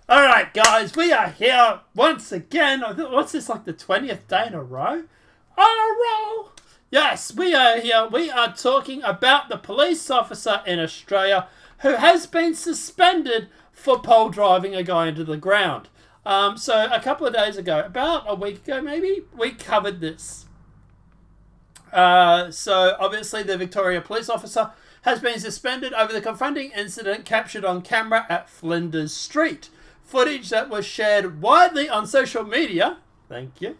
Alright guys, we are here once again. What's this, like the 20th day in a row? Yes, we are here. We are talking about the police officer in Australia who has been suspended for pole driving a guy into the ground. So a couple of days ago, about a week ago maybe, we covered this. So obviously the Victoria police officer has been suspended over the confronting incident captured on camera at Flinders Street. Footage that was shared widely on social media, thank you,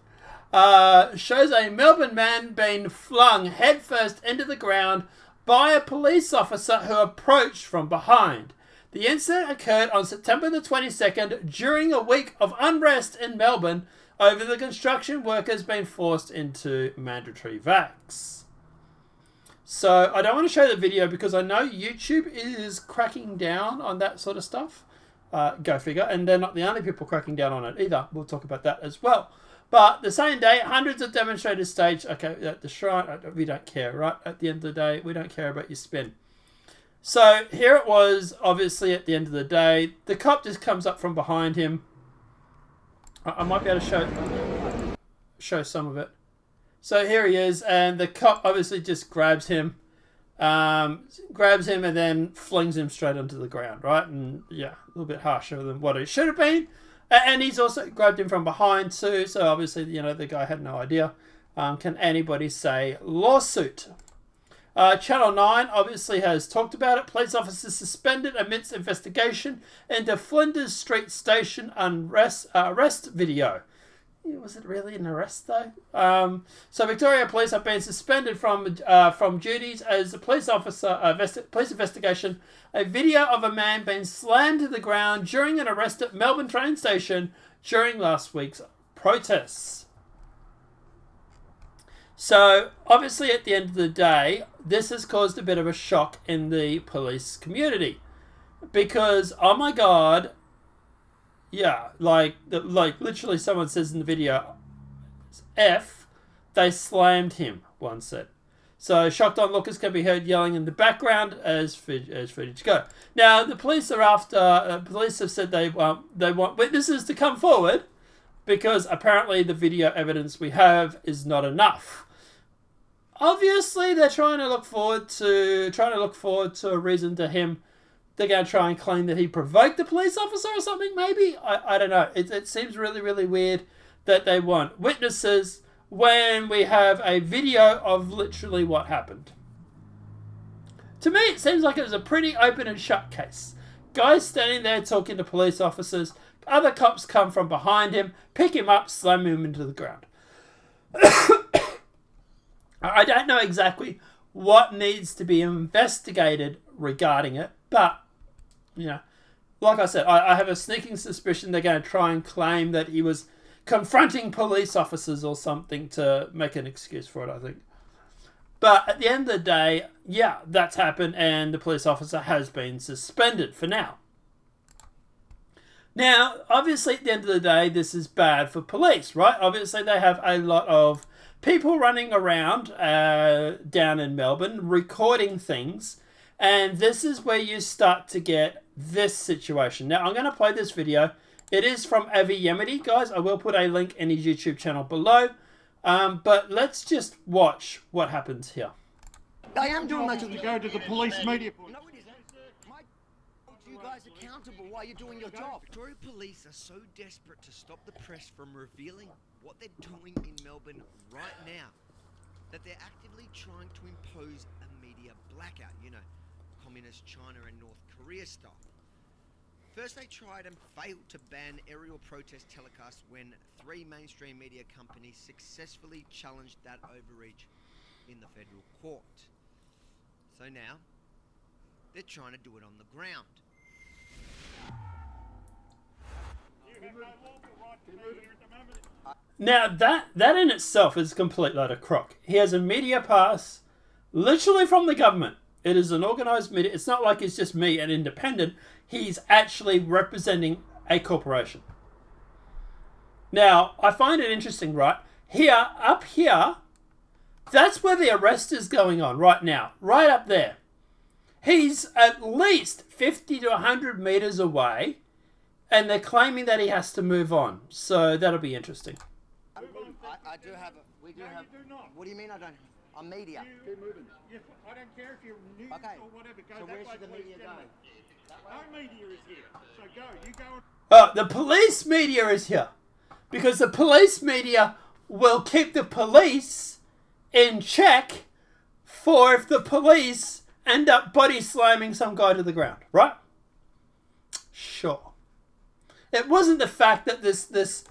shows a Melbourne man being flung headfirst into the ground by a police officer who approached from behind. The incident occurred on September the 22nd during a week of unrest in Melbourne over the construction workers being forced into mandatory vax. So I don't want to show the video because I know YouTube is cracking down on that sort of stuff. Go figure. And they're not the only people cracking down on it either. We'll talk about that as well. But the same day, hundreds of demonstrators staged, at the shrine. We don't care, right? At the end of the day, we don't care about your spin. So here it was, obviously, at the end of the day. The cop just comes up from behind him. I might be able to show some of it. So here he is, and the cop obviously just grabs him and then flings him straight onto the ground, right? And yeah, a little bit harsher than what it should have been. And he's also grabbed him from behind too, so obviously, you know, the guy had no idea. Can anybody say lawsuit? Channel 9 obviously has talked about it. Police officers suspended amidst investigation into Flinders Street Station arrest video. Was it really an arrest though? So Victoria Police have been suspended from duties as a police officer police investigation. A video of a man being slammed to the ground during an arrest at Melbourne train station during last week's protests. So obviously at the end of the day, this has caused a bit of a shock in the police community because, oh my God, yeah, like literally someone says in the video, F, they slammed him, one said. So shocked onlookers can be heard yelling in the background as footage go. Now the police are police have said they want witnesses to come forward because apparently the video evidence we have is not enough. Obviously they're trying to look forward to a reason to him. They're going to try and claim that he provoked the police officer or something, maybe? I don't know. It seems really, really weird that they want witnesses when we have a video of literally what happened. To me, it seems like it was a pretty open and shut case. Guys standing there talking to police officers. Other cops come from behind him, pick him up, slam him into the ground. I don't know exactly what needs to be investigated regarding it, but you know, like I said, I have a sneaking suspicion they're going to try and claim that he was confronting police officers or something to make an excuse for it, I think. But at the end of the day, yeah, that's happened and the police officer has been suspended for now. Now, obviously, at the end of the day, this is bad for police, right? Obviously, they have a lot of people running around down in Melbourne recording things. And this is where you start to get this situation. Now, I'm going to play this video. It is from Avi Yemity, guys. I will put a link in his YouTube channel below. But let's just watch what happens here. I am doing that to go to the police media. No, it isn't. Mike, hold you guys accountable while you're doing your job. Victoria Police are so desperate to stop the press from revealing what they're doing in Melbourne right now that they're actively trying to impose a media blackout, you know, communist China and North Korea style. First they tried and failed to ban aerial protest telecasts when 3 mainstream media companies successfully challenged that overreach in the federal court. So now, they're trying to do it on the ground. Now, that in itself is a complete load of crock. He has a media pass, literally from the government. It is an organised media. It's not like it's just me, an independent. He's actually representing a corporation. Now, I find it interesting, right? Here, up here, that's where the arrest is going on right now. Right up there. He's at least 50 to 100 metres away and they're claiming that he has to move on. So that'll be interesting. I do have we do have. You do not. What do you mean I don't? I'm media. Keep moving. Yes, I don't care if you're news Okay. or whatever. Go So that where way, should the police media go? gentlemen. No media is here. So go. You go. Oh, the police media is here because the police media will keep the police in check for if the police end up body slamming some guy to the ground, right? Sure. It wasn't the fact that this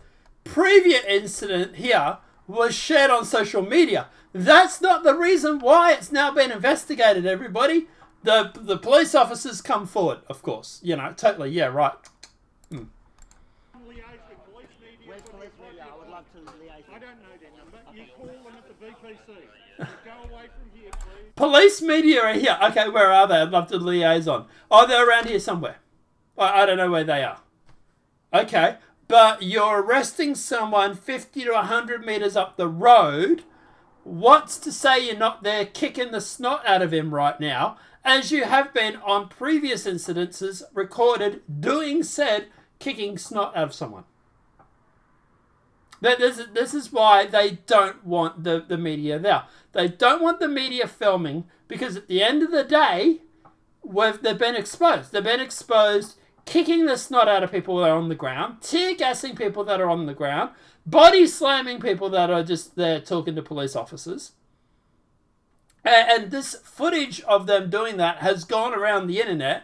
previous incident here was shared on social media. That's not the reason why it's now been investigated, everybody. The police officers come forward, of course. You know, totally, yeah, right. Liaise with police media. Where's police media? I would love to liaise. I don't know their number. You call them at the VPC. You go away from here, please. Police media are here. Okay, where are they? I'd love to liaison. Oh, they're around here somewhere. I don't know where they are. Okay, but you're arresting someone 50 to 100 meters up the road. What's to say you're not there kicking the snot out of him right now, as you have been on previous incidences recorded doing said kicking snot out of someone? This is why they don't want the media there. They don't want the media filming because at the end of the day, they've been exposed. They've been exposed kicking the snot out of people that are on the ground, tear gassing people that are on the ground, body slamming people that are just there talking to police officers. And this footage of them doing that has gone around the internet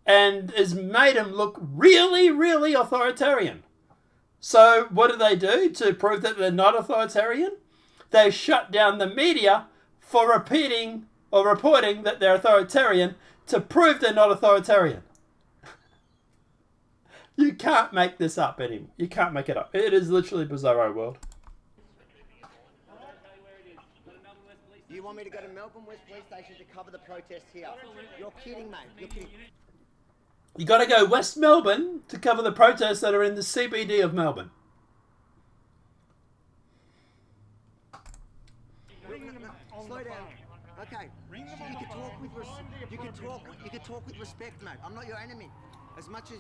and has made them look really, really authoritarian. So what do to prove that they're not authoritarian? They shut down the media for repeating or reporting that they're authoritarian to prove they're not authoritarian. You can't make this up anymore. You can't make it up. It is literally bizarro world. You want me to go to Melbourne West Police Station to cover the protest here? You're kidding, mate. You're kidding. You got to go West Melbourne to cover the protests that are in the CBD of Melbourne. Slow down. Okay. You can talk with respect, mate. I'm not your enemy. As much as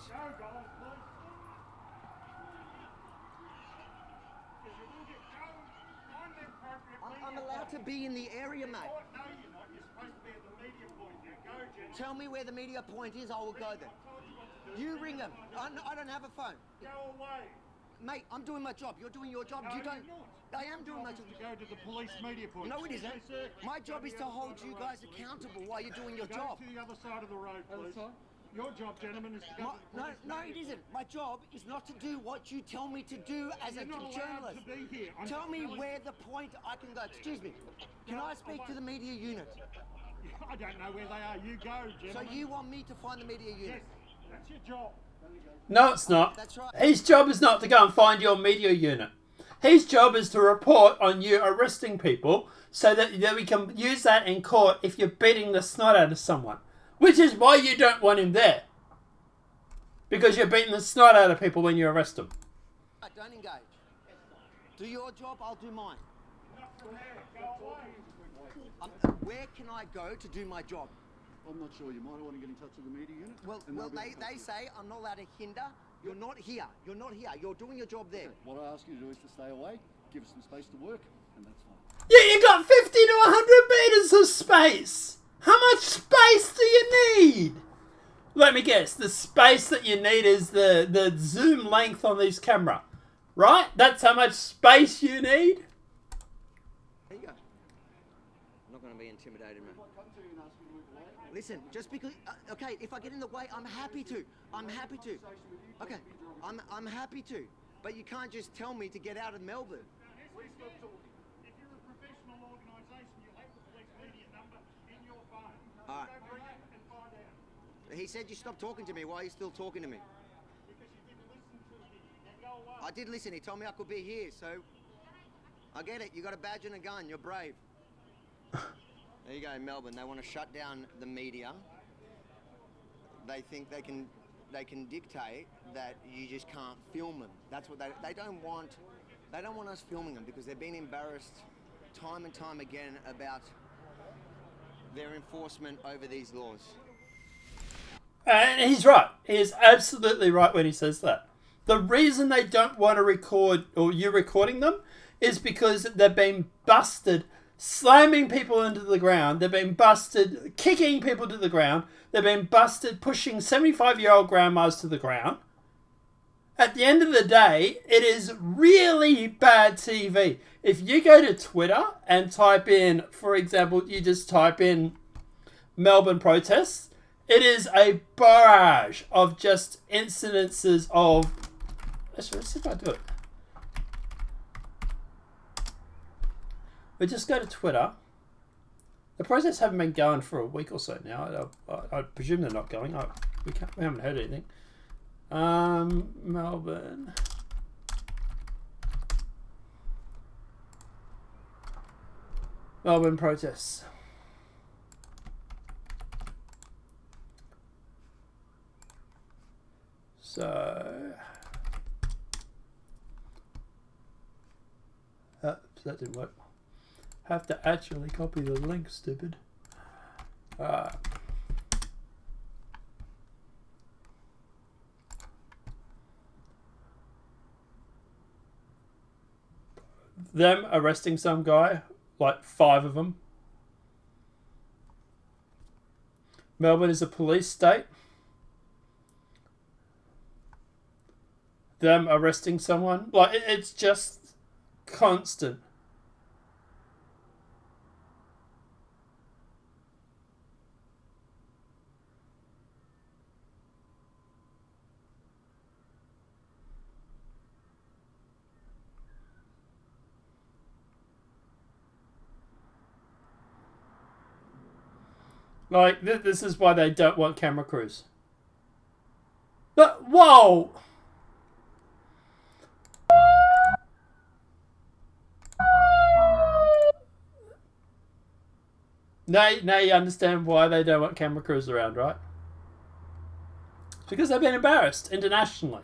I'm allowed to be in the area, mate. No, you're not. You're supposed to be at the media point. Now go, Jim. Tell me where the media point is, I will go there. You ring them. I don't have a phone. Go away. Mate, I'm doing my job. You're doing your job. No, you don't. you're not. I am doing my To job. go to the police media point. No, it isn't. Yes, sir. My job is to hold you guys accountable while you're doing your Go job. to the other side of the road, please. Your job, gentlemen, is to go to the No, police no, it media. isn't. My job is not to do what you tell me to do as a You're not allowed journalist. to be here. I'm Tell me telling- where the point I can go. Excuse me. Can I speak to the media unit? I don't know where they are. You go, So gentlemen. you want me to find the media Yes, unit? that's your job. No, it's not. That's right. His job is not to go and find your media unit. His job is to report on you arresting people so that we can use that in court if you're beating the snot out of someone. Which is why you don't want him there. Because you're beating the snot out of people when you arrest them. Don't engage. Do your job, I'll do mine. Where can I go to do my job? I'm not sure. You might want to get in touch with the media unit. Well, and they'll be able to they help say I'm not allowed to hinder. You're not here. You're not here. You're doing your job there. you. What I ask you to do is to stay away, give us some space to work, and that's fine. Yeah, you got 50 to 100 meters of space. How much space do you need? Let me guess. The space that you need is the zoom length on this camera. Right? That's how much space you need? There you go. I'm not going to be intimidated, man. Come to you and ask you to move away. Listen, just because, okay, if I get in the way, I'm happy to. I'm happy to. Okay, I'm happy to. But you can't just tell me to get out of Melbourne. Please stop talking. If you're a professional organisation, you'll have the police media number in your phone. All right. Go bring it and find out. He said you stopped talking to me. Why are you still talking to me? Because you didn't listen to me. Now go away. I did listen. He told me I could be here, so I get it. You got a badge and a gun. You're brave. There you go, Melbourne. They want to shut down the media. They think they can dictate that you just can't film them. That's what they don't want. They don't want us filming them because they've been embarrassed time and time again about their enforcement over these laws. And he's right. He is absolutely right when he says that. The reason they don't want to record, or you recording them, is because they've been busted slamming people into the ground. They've been busted kicking people to the ground. They've been busted pushing 75-year-old grandmas to the ground. At the end of the day, it is really bad TV. If you go to Twitter and type in, for example, you just type in Melbourne protests, it is a barrage of just incidences of... Let's see if I do it. We just go to Twitter. The protests haven't been going for a week or so now. I presume they're not going. We haven't heard anything. Melbourne. Melbourne protests. So, that didn't work. Have to actually copy the link, stupid. Them arresting some guy, like 5 of them. Melbourne is a police state. Them arresting someone. Like, it's just constant. Like, this is why they don't want camera crews. But, whoa! Now you understand why they don't want camera crews around, right? It's because they've been embarrassed internationally.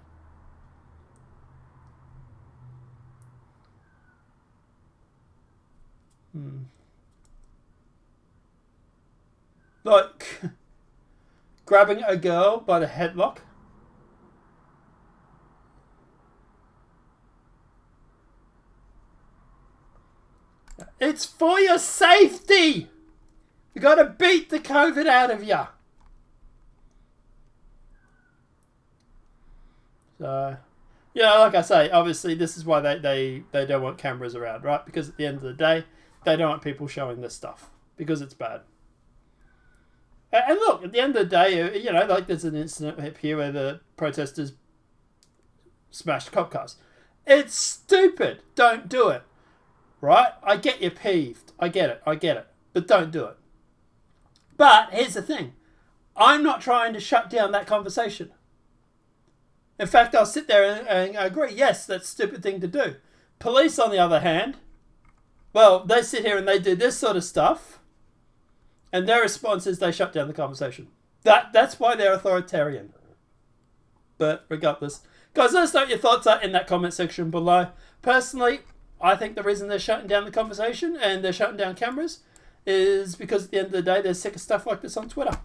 Like, grabbing a girl by the headlock. It's for your safety. You got to beat the COVID out of you. So, yeah, like I say, obviously this is why they don't want cameras around, right? Because at the end of the day, they don't want people showing this stuff because it's bad. And look, at the end of the day, you know, like there's an incident here where the protesters smashed cop cars. It's stupid. Don't do it. Right? I get you're peeved. I get it. But don't do it. But here's the thing. I'm not trying to shut down that conversation. In fact, I'll sit there and agree, yes, that's a stupid thing to do. Police, on the other hand, well, they sit here and they do this sort of stuff. And their response is they shut down the conversation. That's why they're authoritarian. But regardless. Guys, let us know what your thoughts are in that comment section below. Personally, I think the reason they're shutting down the conversation and they're shutting down cameras is because at the end of the day, they're sick of stuff like this on Twitter.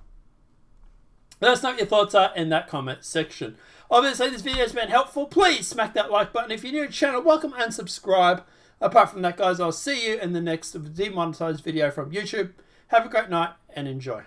Let us know what your thoughts are in that comment section. Obviously, this video has been helpful. Please smack that like button. If you're new to the channel, welcome and subscribe. Apart from that, guys, I'll see you in the next demonetized video from YouTube. Have a great night and enjoy.